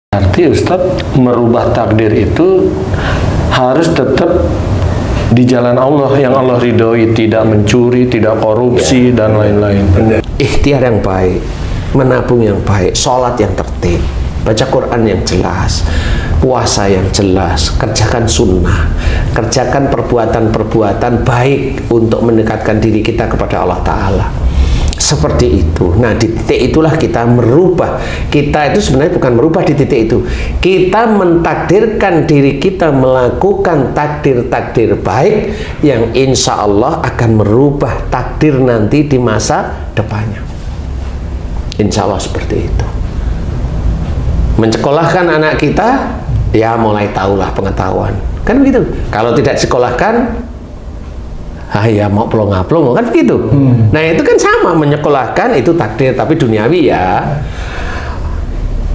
Berarti Ustadz, merubah takdir itu harus tetap di jalan Allah yang Allah ridhoi, tidak mencuri, tidak korupsi, dan lain-lain. Ikhtiar yang baik, menabung yang baik, sholat yang tertib, baca Quran yang jelas, puasa yang jelas, kerjakan sunnah, kerjakan perbuatan-perbuatan baik untuk mendekatkan diri kita kepada Allah Ta'ala. Seperti itu. Nah, di titik itulah kita merubah. Kita itu sebenarnya bukan merubah di titik itu. Kita mentakdirkan diri kita melakukan takdir-takdir baik yang insya Allah akan merubah takdir nanti di masa depannya. Insya Allah seperti itu. Mencekolahkan anak kita, ya mulai tahulah pengetahuan. Kan begitu. Kalau tidak sekolahkan, ya mau plong-plong kan begitu. Nah itu kan sama, menyekolahkan itu takdir tapi duniawi ya.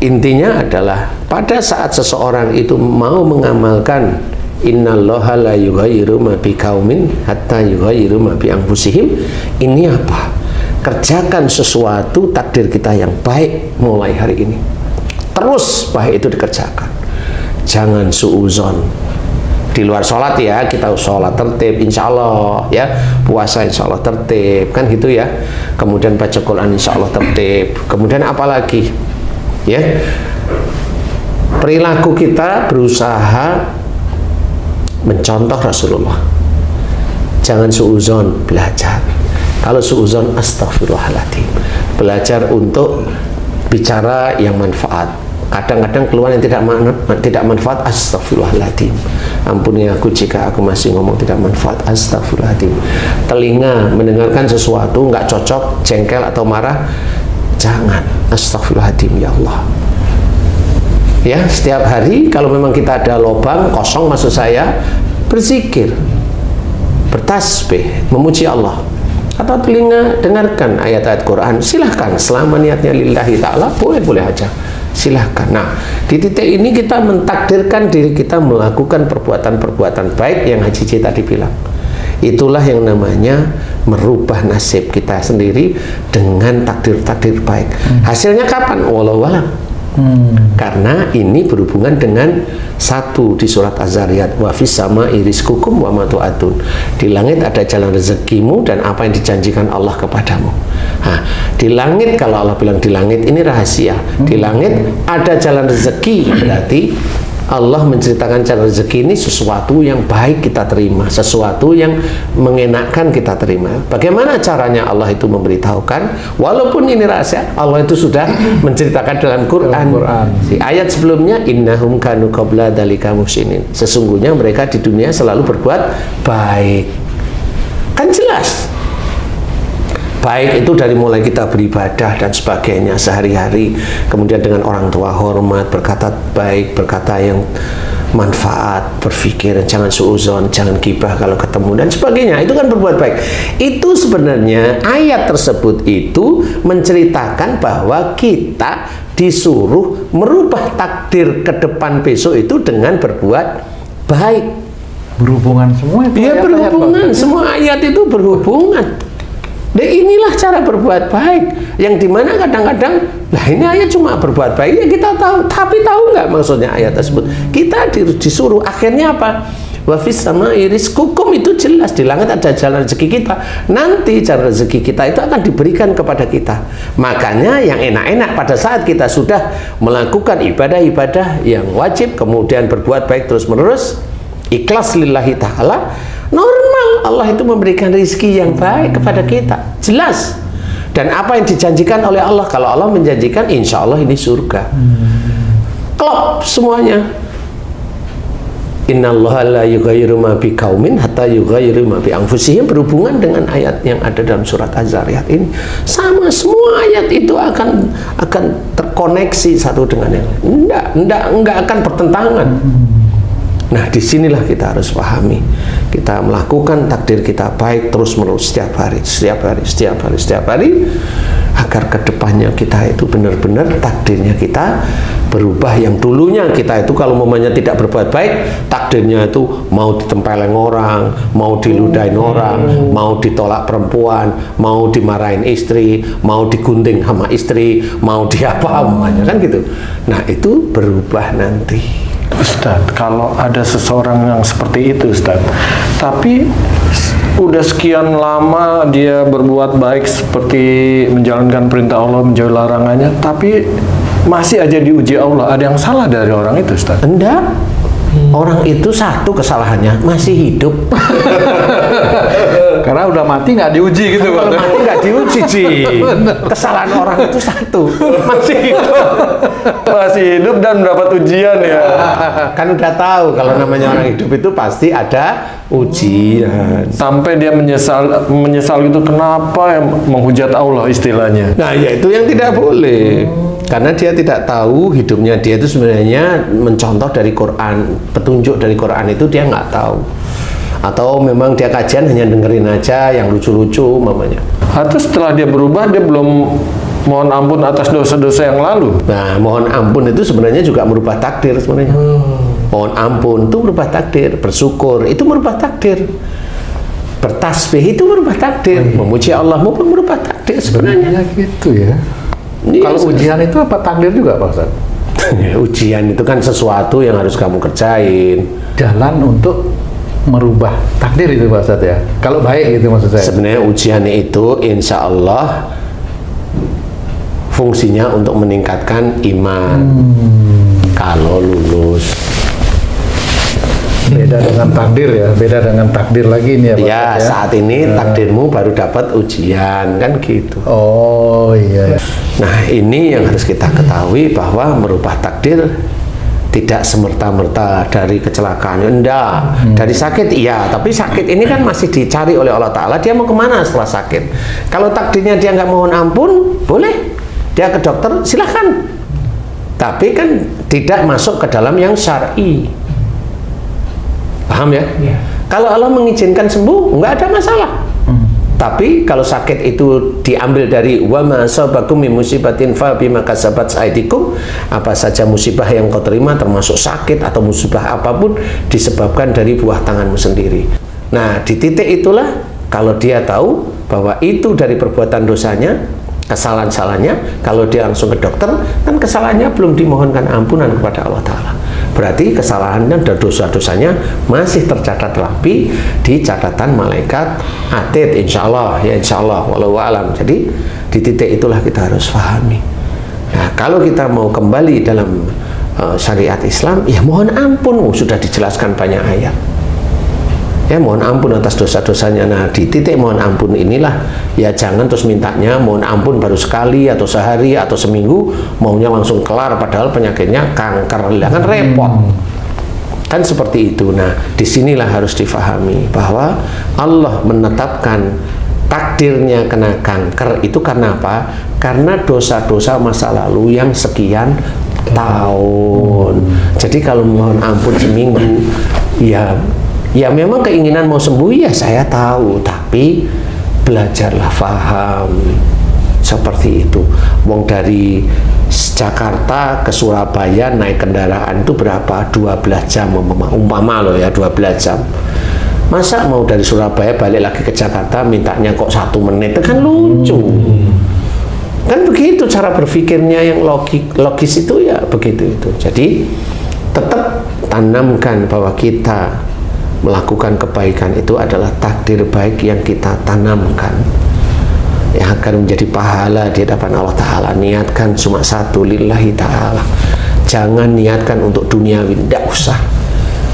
Intinya adalah pada saat seseorang itu mau mengamalkan innallaha la yughayyiru ma biqaumin hatta yughayyiru ma bi anfusihim, ini apa? Kerjakan sesuatu takdir kita yang baik mulai hari ini. Terus baik itu dikerjakan. Jangan suuzon. Di luar sholat ya, kita sholat tertib insya Allah ya, puasa insya Allah tertib kan gitu ya, kemudian baca Quran insya Allah tertib, kemudian apalagi ya, perilaku kita berusaha mencontoh Rasulullah. Jangan suuzon, belajar. Kalau suuzon, astagfirullahaladzim, belajar untuk bicara yang manfaat. Kadang-kadang keluar yang tidak manfaat, astagfirullahaladzim, ampuni aku jika aku masih ngomong tidak manfaat, astagfirullahaladzim. Telinga mendengarkan sesuatu nggak cocok, jengkel atau marah, jangan, astagfirullahaladzim ya Allah. Ya, setiap hari kalau memang kita ada lubang kosong, maksud saya, berzikir, bertasbih, memuji Allah. Atau telinga dengarkan ayat-ayat Quran, silahkan, selama niatnya lillahi ta'ala, boleh-boleh aja, silahkan. Nah, di titik ini kita mentakdirkan diri kita melakukan perbuatan-perbuatan baik yang Haji C tadi bilang. Itulah yang namanya merubah nasib kita sendiri dengan takdir-takdir baik. Hasilnya kapan? Wallahu a'lam. Karena ini berhubungan dengan satu di surat Az-Zariyat, wa fis sama'i rizqukum wa ma tu'adun. Di langit ada jalan rezekimu dan apa yang dijanjikan Allah kepadamu. Nah, di langit, kalau Allah bilang di langit, ini rahasia. Di langit ada jalan rezeki, berarti Allah menceritakan jalan rezeki ini sesuatu yang baik kita terima, sesuatu yang mengenakkan kita terima. Bagaimana caranya Allah itu memberitahukan? Walaupun ini rahasia, Allah itu sudah menceritakan dalam Quran. Di ayat sebelumnya, innahum kanu qabla dzalika muhsinin. Sesungguhnya mereka di dunia selalu berbuat baik. Kan jelas. Baik itu dari mulai kita beribadah dan sebagainya sehari-hari, kemudian dengan orang tua hormat, berkata baik, berkata yang manfaat, berpikir, jangan suuzon, jangan gibah kalau ketemu dan sebagainya. Itu kan berbuat baik. Itu sebenarnya ayat tersebut itu menceritakan bahwa kita disuruh merubah takdir ke depan besok itu dengan berbuat baik. Berhubungan semua itu. Iya, berhubungan. Semua ayat itu berhubungan. Dan inilah cara berbuat baik, yang dimana kadang-kadang, nah ini ayat cuma berbuat baik, ya kita tahu, tapi tahu nggak maksudnya ayat tersebut? Kita disuruh, akhirnya apa? Wa fis sama'i rizqukum, itu jelas, di langit ada jalan rezeki kita. Nanti jalan rezeki kita itu akan diberikan kepada kita. Makanya yang enak-enak pada saat kita sudah melakukan ibadah-ibadah yang wajib, kemudian berbuat baik terus-menerus, ikhlas lillahi ta'ala, normal Allah itu memberikan rezeki yang baik kepada kita, jelas. Dan apa yang dijanjikan oleh Allah, kalau Allah menjanjikan, insya Allah ini surga. Klop semuanya. Innallaha la yughayyiru ma biqaumin hatta yughayyiru ma bi anfusihim, berhubungan dengan ayat yang ada dalam surat Az-Zariyat ini. Sama, semua ayat itu akan terkoneksi satu dengan yang lain. Enggak akan bertentangan. Nah, disinilah kita harus pahami. Kita melakukan takdir kita baik terus-menerus setiap hari, agar kedepannya kita itu benar-benar takdirnya kita berubah. Yang dulunya kita itu kalau mamanya tidak berbuat baik, takdirnya itu mau ditempeleng orang, mau diludahin orang, mau ditolak perempuan, mau dimarahin istri, mau digunting sama istri, mau diapa mamanya, kan gitu. Nah, itu berubah nanti. Ustadz, kalau ada seseorang yang seperti itu, Ustadz, tapi udah sekian lama dia berbuat baik seperti menjalankan perintah Allah, menjauhi larangannya, tapi masih aja diuji Allah. Ada yang salah dari orang itu, Ustadz? Enggak. Orang itu satu kesalahannya, masih hidup. Karena udah mati nggak diuji gitu, Kalau Pak. mati nggak diuji, Ji. Kesalahan orang itu satu, masih hidup. Masih hidup dan mendapat ujian ya. Kan udah tahu kalau namanya orang hidup itu pasti ada ujian. Sampai dia menyesal itu, kenapa yang menghujat Allah istilahnya. Nah, ya itu yang tidak boleh. Karena dia tidak tahu hidupnya dia itu sebenarnya mencontoh dari Quran, petunjuk dari Quran itu dia nggak tahu. Atau memang dia kajian hanya dengerin aja yang lucu-lucu mamanya. Atau setelah dia berubah, dia belum mohon ampun atas dosa-dosa yang lalu. Nah, mohon ampun itu sebenarnya juga merubah takdir sebenarnya. Mohon ampun itu merubah takdir, bersyukur itu merubah takdir. Bertasbih itu merubah takdir, memuji Allah pun merubah takdir sebenarnya. Gitu ya. Iya, Kalau ujian itu apa takdir juga, Pak Ustaz? Ujian itu kan sesuatu yang harus kamu kerjain. Jalan untuk merubah takdir itu, Pak Ustaz ya. Kalau baik gitu maksud saya. Sebenarnya ujian itu insya Allah fungsinya untuk meningkatkan iman. Kalau lulus. Beda dengan takdir ya, beda dengan takdir lagi ini ya, Pak Ya, Ustaz, ya. saat ini takdirmu baru dapat ujian, kan gitu. Oh iya. Nah, ini yang harus kita ketahui, bahwa merubah takdir tidak semerta-merta dari kecelakaan. Enggak, dari sakit iya, tapi sakit ini kan masih dicari oleh Allah Ta'ala, dia mau kemana setelah sakit. Kalau takdirnya dia nggak mohon ampun, boleh dia ke dokter, silahkan, tapi kan tidak masuk ke dalam yang syar'i. Paham ya? Kalau Allah mengizinkan sembuh, nggak ada masalah. Tapi kalau sakit itu diambil dari wa ma asabakum min musibatin fa bima kasabat aydikum, apa saja musibah yang kau terima termasuk sakit atau musibah apapun disebabkan dari buah tanganmu sendiri. Nah, di titik itulah kalau dia tahu bahwa itu dari perbuatan dosanya, kesalahan-salahnya, kalau dia langsung ke dokter, kan kesalahannya belum dimohonkan ampunan kepada Allah Ta'ala. Berarti kesalahannya dan dosa-dosanya masih tercatat rapi di catatan malaikat atid, insya Allah, ya insya Allah, walau alam. Jadi di titik itulah kita harus pahami. Nah, kalau kita mau kembali dalam syariat Islam, ya mohon ampun, sudah dijelaskan banyak ayat. Ya, mohon ampun atas dosa-dosanya. Nah, di titik mohon ampun inilah, ya jangan terus mintanya mohon ampun baru sekali atau sehari atau seminggu, maunya langsung kelar padahal penyakitnya kanker, kan repot. Kan seperti itu. Nah, disinilah harus difahami bahwa Allah menetapkan takdirnya kena kanker itu karena apa? Karena dosa-dosa masa lalu yang sekian tahun. Jadi kalau mohon ampun seminggu, ya memang keinginan mau sembuh, ya saya tahu, tapi belajarlah paham seperti itu. Wong dari Jakarta ke Surabaya naik kendaraan itu berapa? 12 jam umpama loh ya, 12 jam. Masa mau dari Surabaya balik lagi ke Jakarta mintanya kok 1 menit, itu kan lucu. Kan begitu cara berpikirnya yang logis itu, ya begitu itu. Jadi tetap tanamkan bahwa kita melakukan kebaikan itu adalah takdir baik yang kita tanamkan, yang akan menjadi pahala di hadapan Allah Ta'ala. Niatkan cuma satu, lillahi ta'ala. Jangan niatkan untuk duniawi, tidak usah.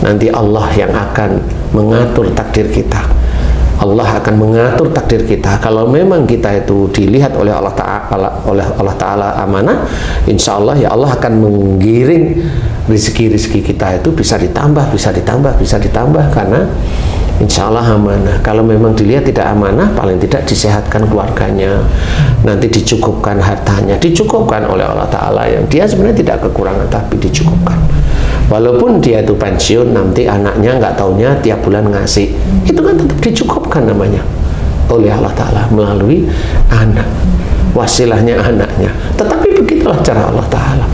Nanti Allah yang akan mengatur takdir kita. Allah akan mengatur takdir kita. Kalau memang kita itu dilihat oleh Allah Ta'ala amanah, insya Allah ya Allah akan menggiring rezeki-rezeki kita itu bisa ditambah, karena insya Allah amanah. Kalau memang dilihat tidak amanah, paling tidak disehatkan keluarganya, nanti dicukupkan hartanya, dicukupkan oleh Allah Ta'ala yang dia sebenarnya tidak kekurangan tapi dicukupkan. Walaupun dia itu pensiun, nanti anaknya nggak taunya tiap bulan ngasih, itu kan tetap dicukupkan namanya oleh Allah Ta'ala melalui anak, wasilahnya anaknya. Tetapi begitulah cara Allah Ta'ala.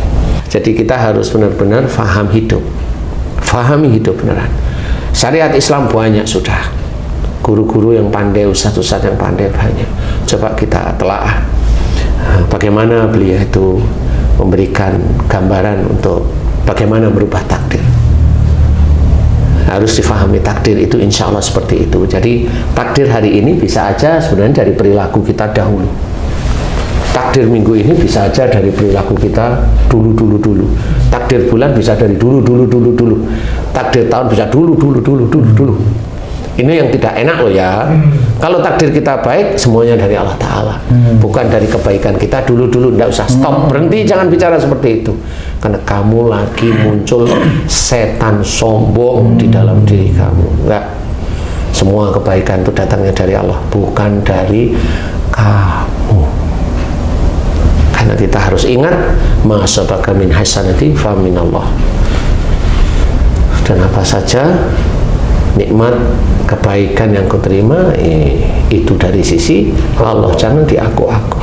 Jadi kita harus benar-benar fahami hidup beneran. Syariat Islam banyak sudah, guru-guru yang pandai, ustadz-ustadz yang pandai banyak. Coba kita telaah bagaimana beliau itu memberikan gambaran untuk bagaimana merubah takdir. Harus difahami takdir itu insya Allah seperti itu. Jadi takdir hari ini bisa aja sebenarnya dari perilaku kita dahulu. Takdir minggu ini bisa aja dari perilaku kita dulu. Takdir bulan bisa dari dulu. Takdir tahun bisa dulu. Ini yang tidak enak loh ya. Kalau takdir kita baik, semuanya dari Allah Ta'ala, bukan dari kebaikan kita dulu. Nggak usah, stop, berhenti, jangan bicara seperti itu. Karena kamu lagi muncul setan sombong di dalam diri kamu. Enggak. Semua kebaikan itu datangnya dari Allah, bukan dari kamu. Karena kita harus ingat, ma asabaka min hasanati fa minallah. Dan apa saja nikmat kebaikan yang kau terima itu dari sisi Allah, jangan diaku-aku.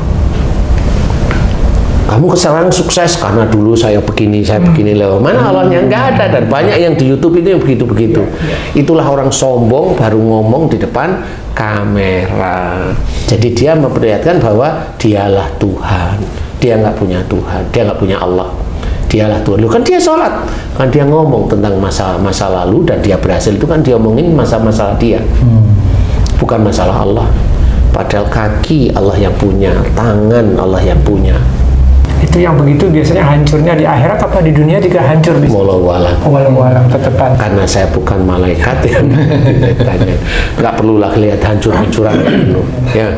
Kamu sekarang sukses karena dulu saya begini lewat mana Allahnya? Nggak ada. Dan banyak yang di YouTube itu yang begitu-begitu. Itulah orang sombong baru ngomong di depan kamera. Jadi dia memperlihatkan bahwa dialah Tuhan. Dia nggak punya Tuhan, dia nggak punya Allah. Dialah Tuhan. Loh, kan dia sholat, kan dia ngomong tentang masa lalu dan dia berhasil, itu kan dia omongin masalah dia, bukan masalah Allah. Padahal kaki Allah yang punya, tangan Allah yang punya. Itu yang begitu biasanya hancurnya di akhirat apa di dunia juga hancur bisa. Walau tetepan. Karena saya bukan malaikat yang tanya, nggak perlulah lihat hancur-hancuran ya.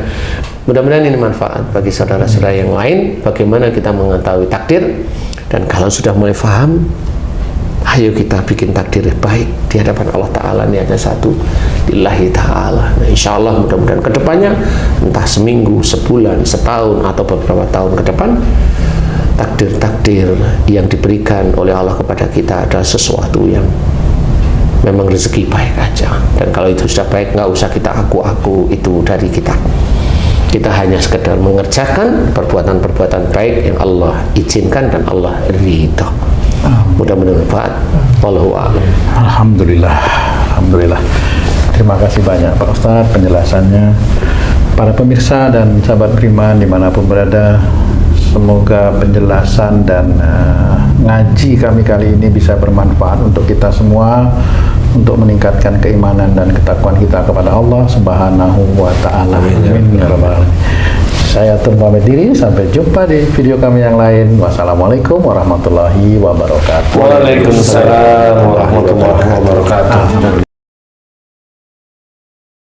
Mudah-mudahan ini manfaat bagi saudara-saudara yang lain, bagaimana kita mengetahui takdir. Dan kalau sudah mulai paham, ayo kita bikin takdir baik di hadapan Allah Ta'ala. Ini hanya satu, lillahi ta'ala. Nah, insya Allah mudah-mudahan kedepannya, entah seminggu, sebulan, setahun, atau beberapa tahun ke depan, takdir-takdir yang diberikan oleh Allah kepada kita adalah sesuatu yang memang rezeki baik aja. Dan kalau itu sudah baik, nggak usah kita aku-aku itu dari kita. Kita hanya sekedar mengerjakan perbuatan-perbuatan baik yang Allah izinkan dan Allah ridha. Mudah-mudahan bermanfaat. Wallahu a'lam. Alhamdulillah. Terima kasih banyak Pak Ustadz penjelasannya. Para pemirsa dan sahabat beriman dimanapun berada, semoga penjelasan dan ngaji kami kali ini bisa bermanfaat untuk kita semua, untuk meningkatkan keimanan dan ketakwaan kita kepada Allah Subhanahu wa Ta'ala. Amin ya rabbal alamin. Saya pamit diri, sampai jumpa di video kami yang lain. Wassalamualaikum warahmatullahi wabarakatuh. Waalaikumsalam warahmatullahi wabarakatuh.